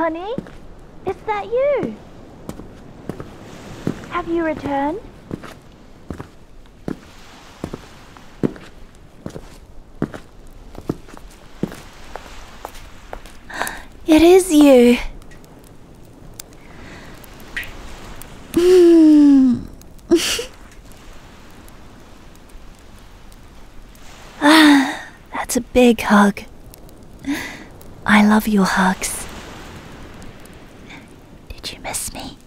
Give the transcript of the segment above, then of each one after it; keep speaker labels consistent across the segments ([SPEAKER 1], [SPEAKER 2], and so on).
[SPEAKER 1] Honey, is that you? Have you returned?
[SPEAKER 2] It is you. That's a big hug. I love your hugs. Did you miss me?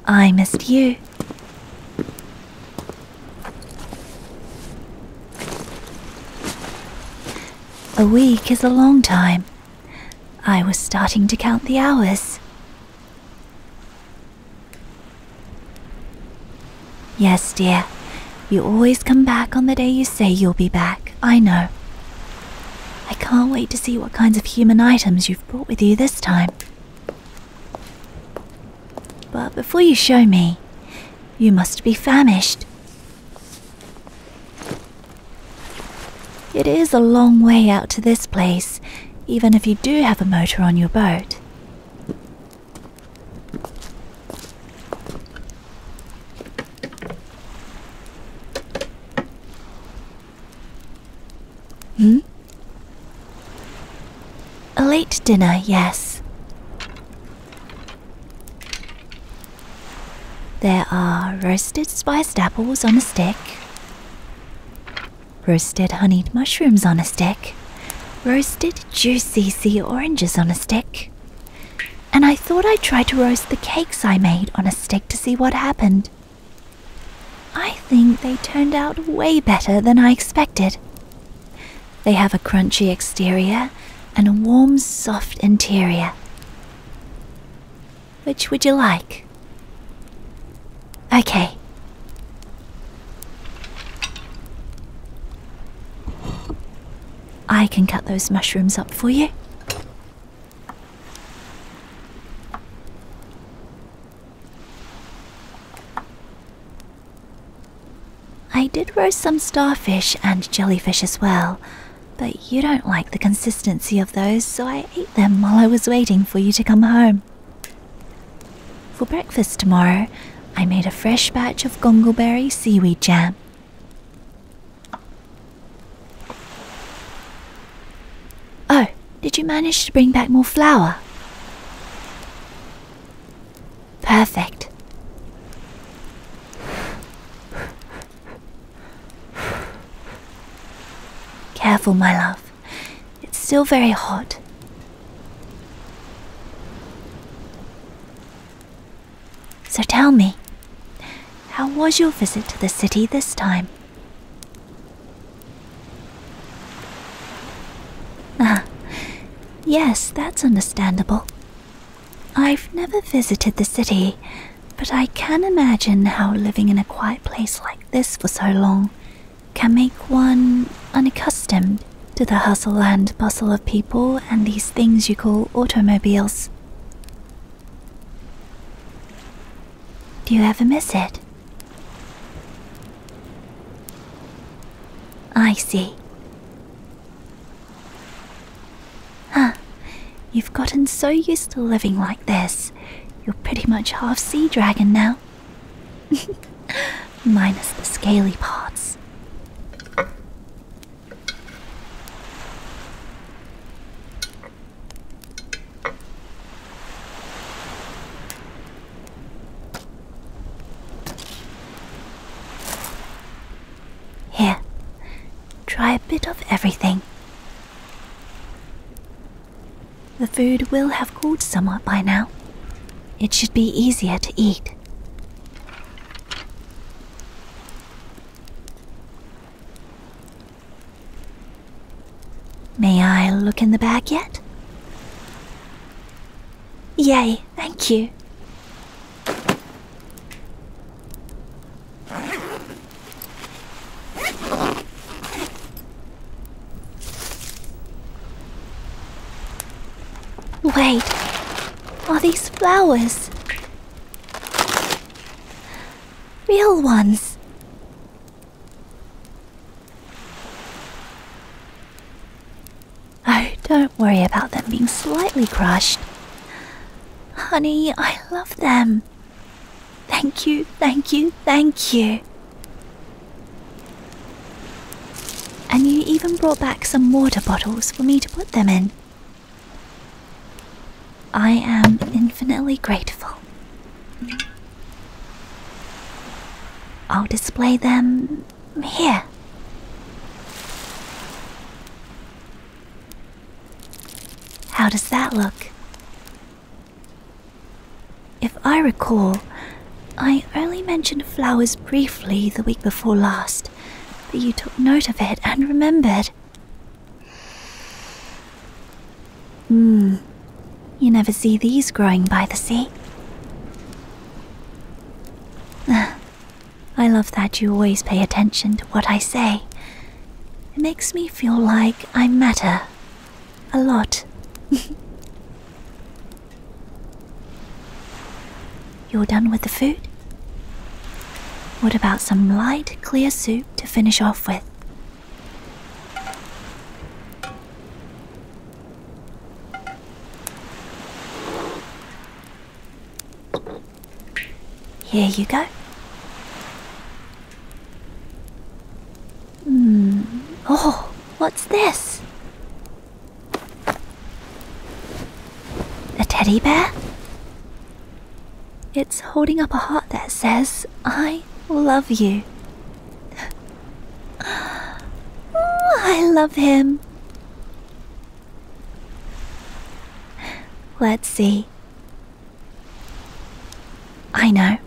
[SPEAKER 2] I missed you. A week is a long time. I was starting to count the hours. Yes, dear. You always come back on the day you say you'll be back. I know. I can't wait to see what kinds of human items you've brought with you this time. But before you show me, you must be famished. It is a long way out to this place, even if you do have a motor on your boat. A late dinner, yes. There are roasted spiced apples on a stick, roasted honeyed mushrooms on a stick, roasted juicy sea oranges on a stick, and I thought I'd try to roast the cakes I made on a stick to see what happened. I think they turned out way better than I expected. They have a crunchy exterior and a warm, soft interior. Which would you like? Okay. I can cut those mushrooms up for you. I did roast some starfish and jellyfish as well, but you don't like the consistency of those, so I ate them while I was waiting for you to come home. For breakfast tomorrow, I made a fresh batch of gongleberry seaweed jam. Oh, did you manage to bring back more flour? Perfect. Careful, my love. It's still very hot. So tell me, how was your visit to the city this time? Yes, that's understandable. I've never visited the city, but I can imagine how living in a quiet place like this for so long can make one unaccustomed to the hustle and bustle of people and these things you call automobiles. Do you ever miss it? I see. You've gotten so used to living like this, you're pretty much half sea dragon now. Minus the scaly parts. Here, try a bit of everything. The food will have cooled somewhat by now. It should be easier to eat. May I look in the bag yet? Yay, thank you. Wait, are these flowers? Real ones? Don't worry about them being slightly crushed. Honey, I love them. Thank you, thank you, thank you. And you even brought back some water bottles for me to put them in. I am infinitely grateful. I'll display them here. How does that look? If I recall, I only mentioned flowers briefly the week before last, but you took note of it and remembered. You never see these growing by the sea. I love that you always pay attention to what I say. It makes me feel like I matter a lot. You're done with the food? What about some light, clear soup to finish off with? Here you go. Oh, what's this? A teddy bear? It's holding up a heart that says, I love you. I love him. Let's see. I know.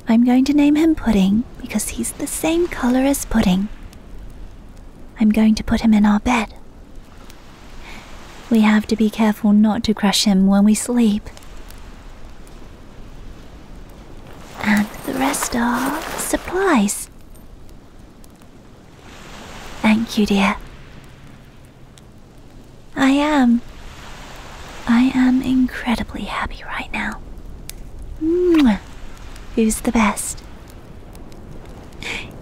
[SPEAKER 2] I'm going to name him Pudding because he's the same color as pudding. I'm going to put him in our bed. We have to be careful not to crush him when we sleep. And the rest are supplies. Thank you, dear. I am incredibly happy right now. Mwah. Who's the best?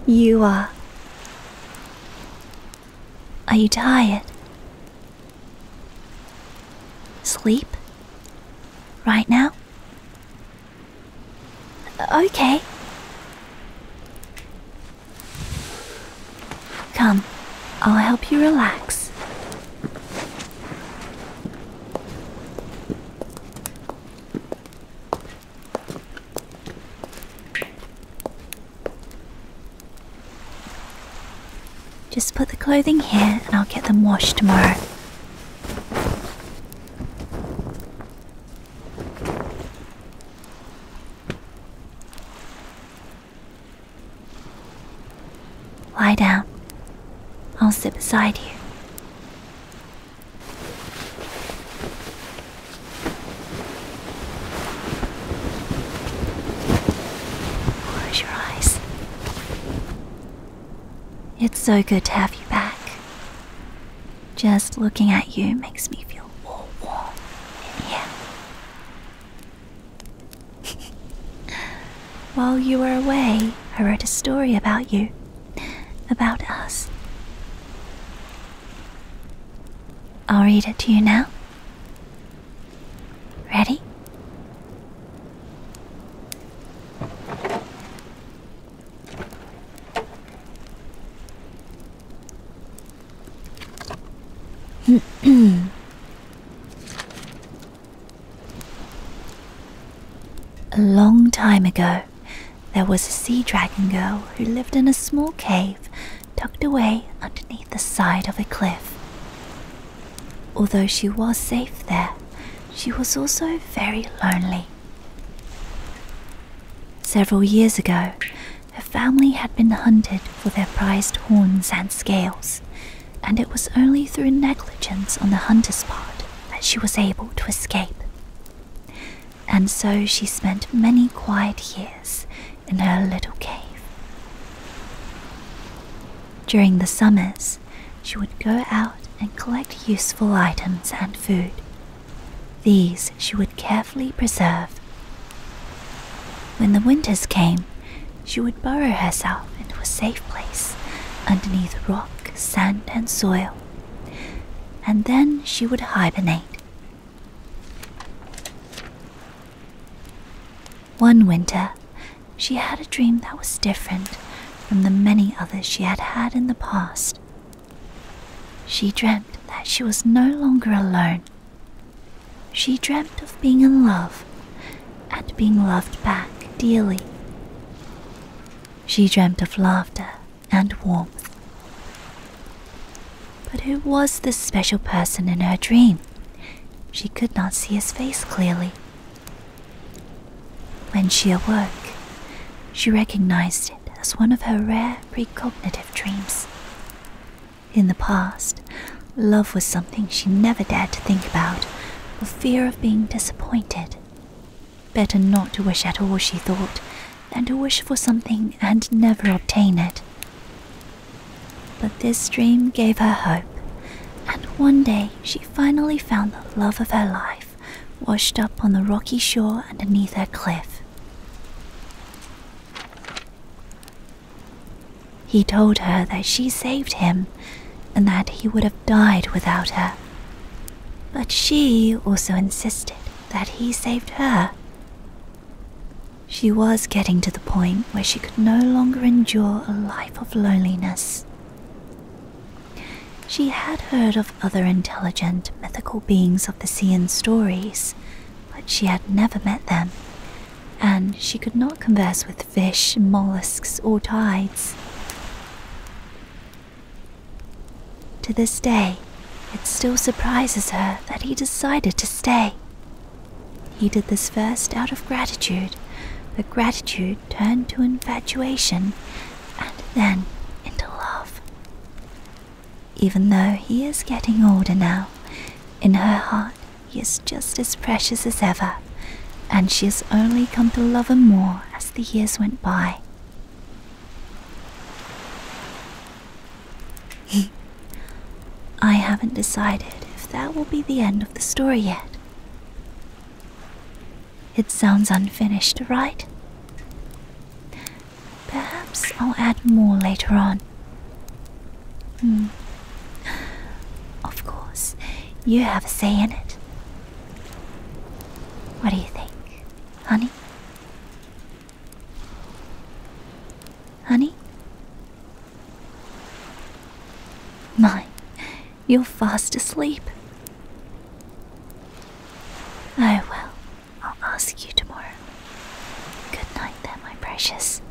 [SPEAKER 2] You are. Are you tired? Sleep? Right now? Okay. Come, I'll help you relax. Just put the clothing here and I'll get them washed tomorrow. Lie down. I'll sit beside you. Close your eyes. It's so good to have you back. Just looking at you makes me feel all warm in here. While you were away, I wrote a story about you. About us. I'll read it to you now. Ready? A long time ago, there was a sea dragon girl who lived in a small cave tucked away underneath the side of a cliff. Although she was safe there, she was also very lonely. Several years ago, her family had been hunted for their prized horns and scales, and it was only through negligence on the hunter's part that she was able to escape. And so she spent many quiet years in her little cave. During the summers, she would go out and collect useful items and food. These she would carefully preserve. When the winters came, she would burrow herself into a safe place underneath rock, sand, and soil. and then she would hibernate. One winter, she had a dream that was different from the many others she had had in the past. She dreamt that she was no longer alone. She dreamt of being in love and being loved back dearly. She dreamt of laughter and warmth. But who was this special person in her dream? She could not see his face clearly. When she awoke, she recognized it as one of her rare precognitive dreams. In the past, love was something she never dared to think about for fear of being disappointed. Better not to wish at all, she thought, than to wish for something and never obtain it. But this dream gave her hope, and one day she finally found the love of her life washed up on the rocky shore underneath her cliff. He told her that she saved him and that he would have died without her. But she also insisted that he saved her. She was getting to the point where she could no longer endure a life of loneliness. She had heard of other intelligent, mythical beings of the sea in stories, but she had never met them, and she could not converse with fish, mollusks, or tides. To this day, it still surprises her that he decided to stay. He did this first out of gratitude, but gratitude turned to infatuation, and then into love. Even though he is getting older now, in her heart he is just as precious as ever, and she has only come to love him more as the years went by. I haven't decided if that will be the end of the story yet. It sounds unfinished, right? Perhaps I'll add more later on. Of course, you have a say in it. What do you think, honey? Honey? My, you're fast asleep. Oh well, I'll ask you tomorrow. Good night then, my precious.